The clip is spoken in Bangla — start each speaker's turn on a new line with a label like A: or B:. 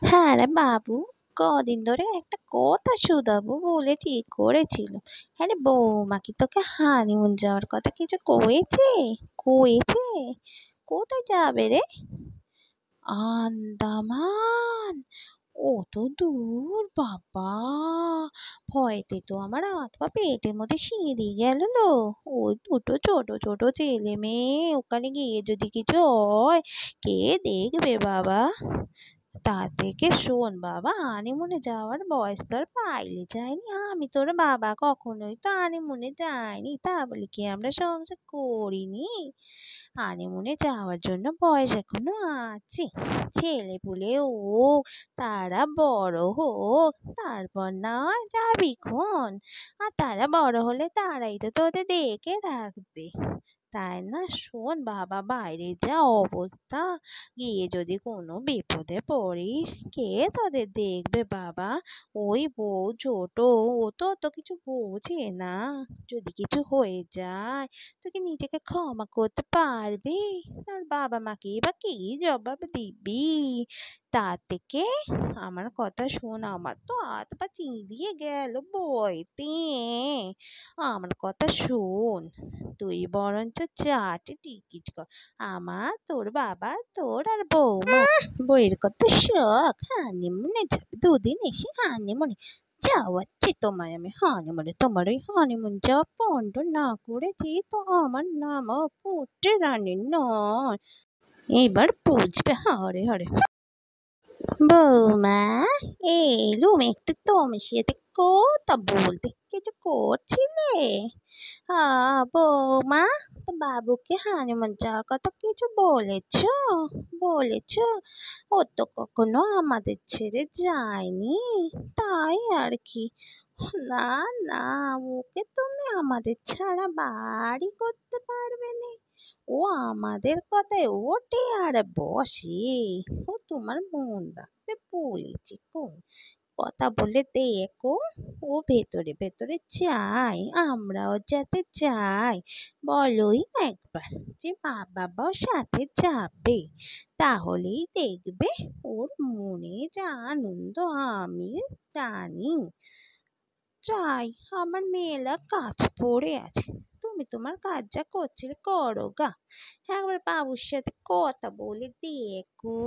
A: হ্যাঁ রে বাবু, কদিন ধরে একটা কথা শুধাবো বলে ঠিক করেছিল। হ্যাঁ রে, বৌমা কি তোকে হানিমুন যাওয়ার কথা কিছু কয়েছে? কয়েছে? কোথায় যাবে রে? আন্দামান? অত দূর বাবা! ভয়েতে তো আমার হাত পা পেটের মধ্যে সিঁড়ি গেল লো। ওই দুটো ছোট ছোট ছেলে মেয়ে ওখানে গিয়ে যদি কিছু হয়, কে দেখবে বাবা? তার থেকে শোন বাবা, হানিমুনে যাওয়ার বয়স তো আর পাইলে যায়নি। আমি তোর বাবা কখনোই তো হানিমুনে যাইনি, তা বলে কি আমরা সংসার করিনি? হানিমুনে যাওয়ার জন্য বয়স এখনো আছে। ছেলে পুলে হোক, তারা বড় হোক, তারপর না হয় যাবি খন। আর তারা বড় হলে তারাই তো তোদের দেখে রাখবে, তাই না? শোন বাবা, বাইরের যা অবস্থা, গিয়ে যদি কোনো বিপদে পড়িস, কে তোদের দেখবে বাবা? ওই বউ ছোট, ও তো অত কিছু বোঝে না। যদি কিছু হয়ে যায়, তুই কি নিজেকে ক্ষমা করতে পারবি? আর বাবা মাকে বা কি জবাব দিবি? তার থেকে আমার কথা শোন, আমার তো হাত পা চিঁদিয়ে গেল বইতে। আমার কথা শোন, তুই বরঞ্চ চারটে টিকিট কর, আমার, তোর বাবা, তোর আর বৌমা। বইয়ের কত শখ, হানিমুনে যাবে দুদিন, এসে হানিমুনে যাওয়াচ্ছি তোমায় আমি হানিমুনে। তোমার ওই হানিমুন যাওয়া পণ্ড না করেছি তো আমার নামও পুটে রানী নয়। এবার বুঝবে। হরে হরে। বৌমা, এলুম একটু তোমার সাথে কথা বলতে। কিছু করছিলে? বৌমা, তো বাবুকে হানিমুন যাওয়ার কথা কিছু বলেছো? বলেছো? ও তো কখনো আমাদের ছেড়ে যায়নি, তাই আর কি। না না, ওকে তুমি আমাদের ছাড়া বাড়ি করতে পারবে না। ও আমাদের কথায় ওঠে আর বসে। ও তোমার মন রাখতে বলেছি কোন? কথা বলে দেখো, ও ভেতরে ভেতরে চাই আমরাও যাতে যাই। বলোই একবার যে মা বাবাও সাথে যাবে, তাহলেই দেখবে ওর মনে যা আনন্দ আমি জানি। যাই, আমার মেয়েরা কাজ পড়ে আছে, তুমি তোমার কাজ যা করছিলে করো গা। একবার বাবুর সাথে কথা বলে দেখো।